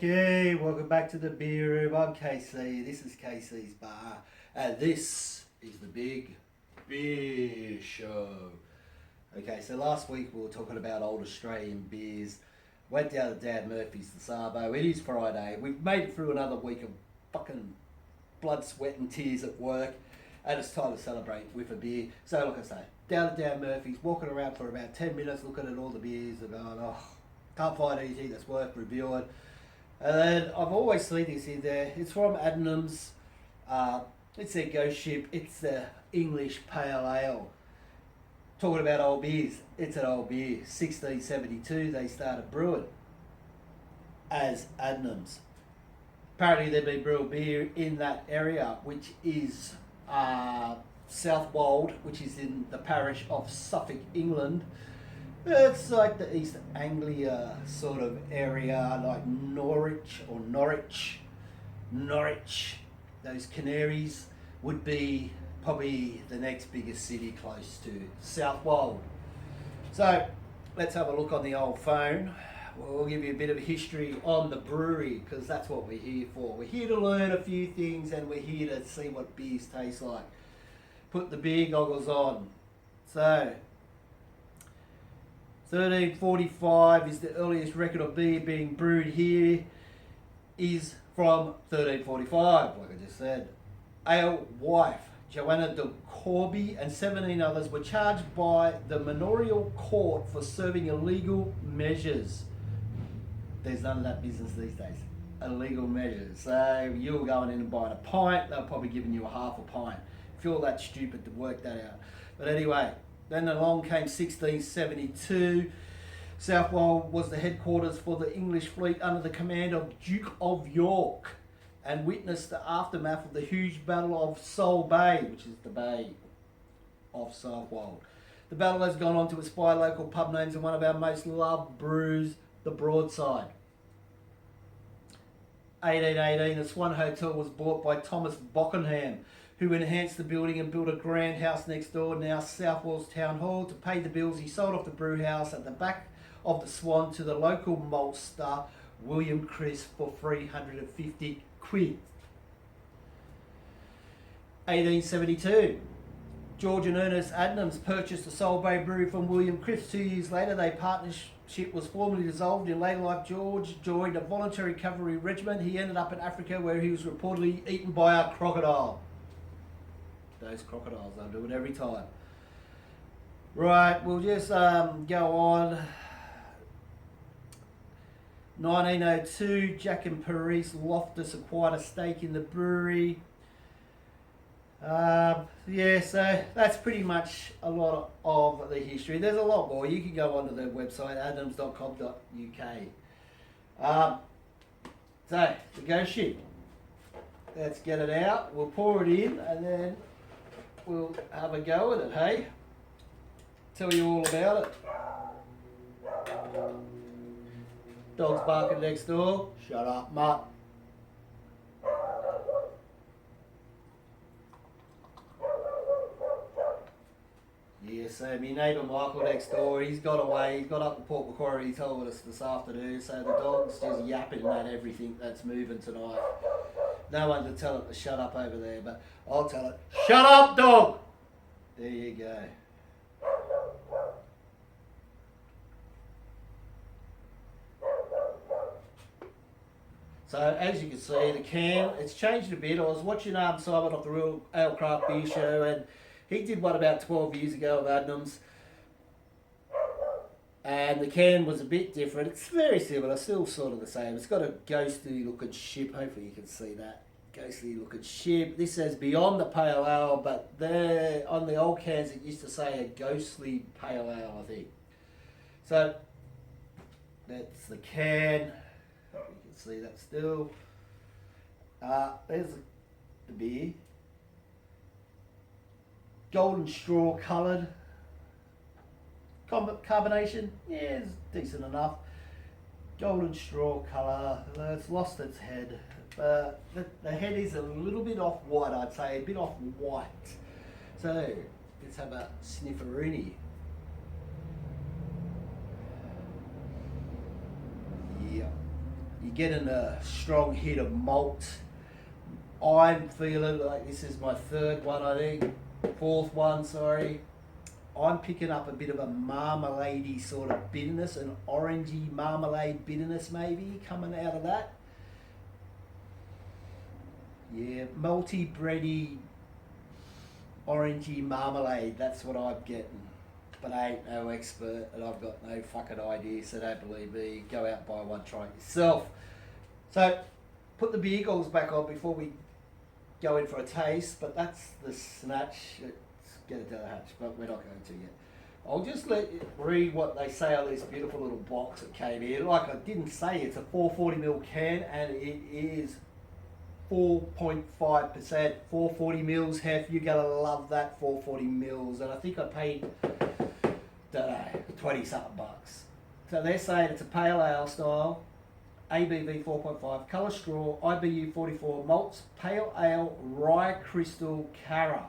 Okay, welcome back to the beer room. I'm KC. This is KC's bar, and this is the Big Beer Show. Okay, so last week we were talking about old Australian beers. Went down to Dad Murphy's to Sabo. It is Friday. We've made it through another week of fucking blood, sweat, and tears at work, and it's time to celebrate with a beer. So, like I say, down to Dad Murphy's, walking around for about 10 minutes, looking at all the beers, and going, oh, can't find anything that's worth reviewing. And then I've always seen this in there. It's from Adnam's. It's their ghost ship. It's the English Pale Ale. Talking about old beers. It's an old beer. 1672 they started brewing as Adnam's. Apparently they've been brewing beer in that area, which is South Wold, which is in the parish of Suffolk, England. It's like the East Anglia sort of area, like Norwich. Those Canaries would be probably the next biggest city close to South Wold. So let's have a look on the old phone. We'll give you a bit of history on the brewery, because that's what we're here for. We're here to learn a few things, and we're here to see what beers taste like. Put the beer goggles on. So 1345 is the earliest record of beer being brewed here, is from 1345, like I just said. Ale wife Joanna de Corby and 17 others were charged by the manorial court for serving illegal measures. There's none of that business these days. Illegal measures. So you were going in and buying a pint, they were probably giving you a half a pint. If you're that stupid to work that out. But anyway, then along came 1672. Southwold was the headquarters for the English fleet under the command of Duke of York, and witnessed the aftermath of the huge Battle of Sole Bay, which is the Bay of Southwold. The battle has gone on to inspire local pub names, and one of our most loved brews, the Broadside. 1818, the Swan Hotel was bought by Thomas Bockenham, who enhanced the building and built a grand house next door, now Southwell's Town Hall. To pay the bills, he sold off the brew house at the back of the Swan to the local maltster, William Chris, for 350 quid. 1872, George and Ernest Adnams purchased the Sole Bay Brewery from William Chris. 2 years later, their partnership was formally dissolved. In later life, George joined a voluntary cavalry regiment. He ended up in Africa, where he was reportedly eaten by a crocodile. Those crocodiles, they'll do it every time. Right, we'll just go on. 1902, Jack and Paris Loftus acquired a stake in the brewery. Yeah, so that's pretty much a lot of the history. There's a lot more. You can go onto their website, adnams.com.uk. So, the ghost ship. Let's get it out. We'll pour it in, and then we'll have a go at it, hey? Tell you all about it. Dog's barking next door. Shut up, mutt. Yeah, so my neighbour Michael next door, he's got away. He's got up to Port Macquarie, he told us this afternoon. So the dog's just yapping at everything that's moving tonight. No one to tell it to shut up over there, but I'll tell it, shut up, dog! There you go. So as you can see, the can, it's changed a bit. I was watching Simon off the Real Ale Craft Beer Show, and he did one about 12 years ago of Adnam's. And the can was a bit different. It's very similar, still sort of the same. It's got a ghostly looking ship. Hopefully you can see that. Ghostly looking ship. This says Beyond the Pale Ale, but there on the old cans it used to say a ghostly pale ale, I think. So that's the can. You can see that still. There's the beer. Golden straw coloured. Carbonation, yeah, it's decent enough. Golden straw colour, it's lost its head. The head is a little bit off white, I'd say, a bit off white. So, let's have a snifferoonie. Yeah. You you're getting a strong hit of malt. I'm feeling like this is my third one, I think. Fourth one, sorry. I'm picking up a bit of a marmalade-y sort of bitterness, an orangey marmalade bitterness maybe coming out of that. Yeah, malty, bready, orangey marmalade, that's what I'm getting. But I ain't no expert and I've got no fucking idea, so don't believe me. Go out, buy one, try it yourself. So, put the beer goggles back on before we go in for a taste, but that's the snatch. Let's get it to the hatch, but we're not going to yet. I'll just let you read what they say on this beautiful little box that came in. Like I didn't say, it's a 440ml can and it is 4.5%, 440 mils. Hef, you're gonna love that 440 mils. And I think I paid, don't know, 20 something bucks. So they're saying it's a pale ale style, ABV 4.5, colour straw, IBU 44, malts, pale ale, rye crystal cara.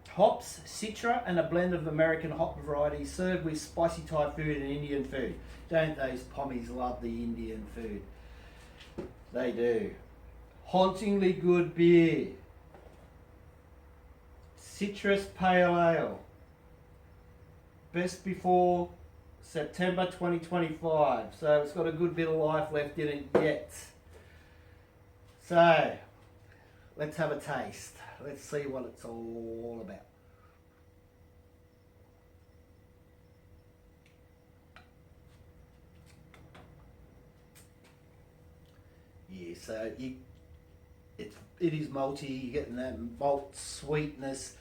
Hops, citra, and a blend of American hop varieties served with spicy Thai food and Indian food. Don't those pommies love the Indian food? They do. Hauntingly good beer. Citrus pale ale. Best before September 2025. So it's got a good bit of life left in it yet. So let's have a taste. Let's see what it's all about. Yeah, so it is malty. You're getting that malt sweetness,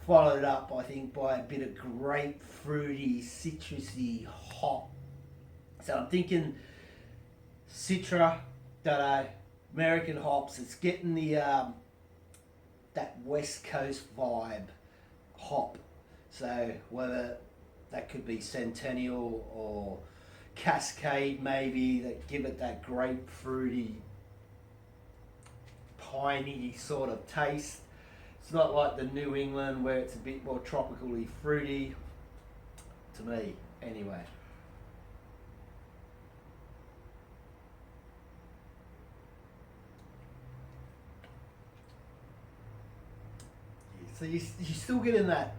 followed up, I think, by a bit of grapefruity, citrusy hop. So I'm thinking Citra, don't know, American hops. It's getting the that West Coast vibe hop. So whether that could be Centennial or Cascade maybe, that give it that grapefruity, piney sort of taste. It's not like the New England where it's a bit more tropically fruity, to me anyway. So you're still getting that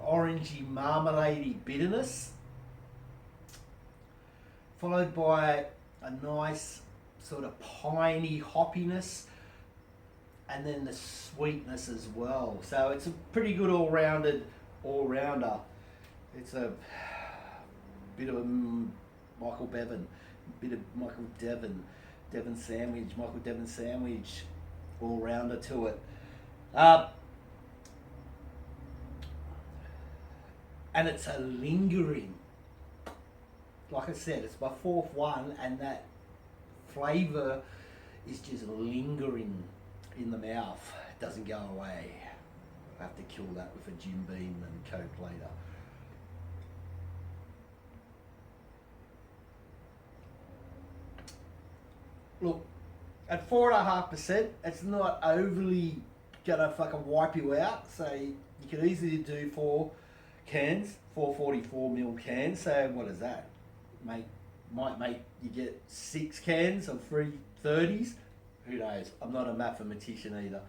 orangey marmalade-y bitterness, followed by a nice sort of piney hoppiness, and then the sweetness as well. So it's a pretty good all-rounder. It's a bit of a Michael Devon sandwich, all-rounder to it. And it's a lingering, like I said, it's my fourth one, and that flavour is just lingering in the mouth. It doesn't go away. I'll have to kill that with a Jim Beam and Coke later. Look, at 4.5%, it's not overly gonna fucking wipe you out. So you can easily do 4 cans, 444ml cans. So what is that? Might make you get 6 cans of 330s. Who knows? I'm not a mathematician either.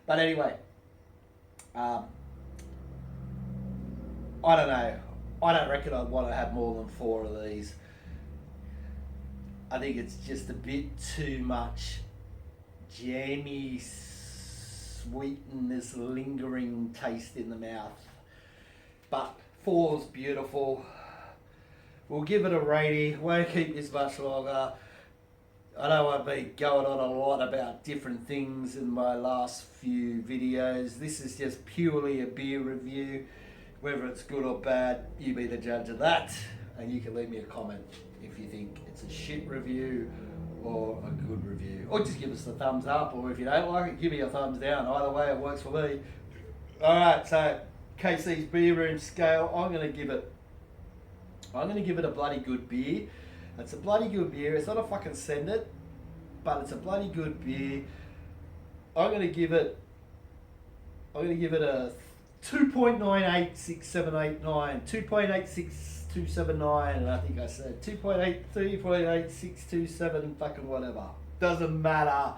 But anyway, I don't know. I don't reckon I'd want to have more than 4 of these. I think it's just a bit too much jammy sweetness, lingering taste in the mouth. But 4's beautiful. We'll give it a rating. Won't keep this much longer. I know I've been going on a lot about different things in my last few videos. This is just purely a beer review. Whether it's good or bad, you be the judge of that. And you can leave me a comment if you think it's a shit review or a good review. Or just give us a thumbs up, or if you don't like it, give me a thumbs down. Either way, it works for me. Alright, so KC's Beer Room scale, I'm going to give it a bloody good beer. It's a bloody good beer. It's not a fucking send it, but it's a bloody good beer. I'm going to give it a 2.986789, 2.86 279, and I think I said 2.8, 3.8, 627, fucking whatever. Doesn't matter.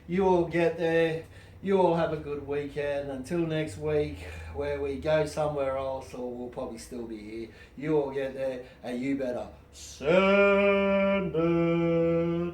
You all get there. You all have a good weekend. Until next week, where we go somewhere else, or we'll probably still be here. You all get there, and you better send it.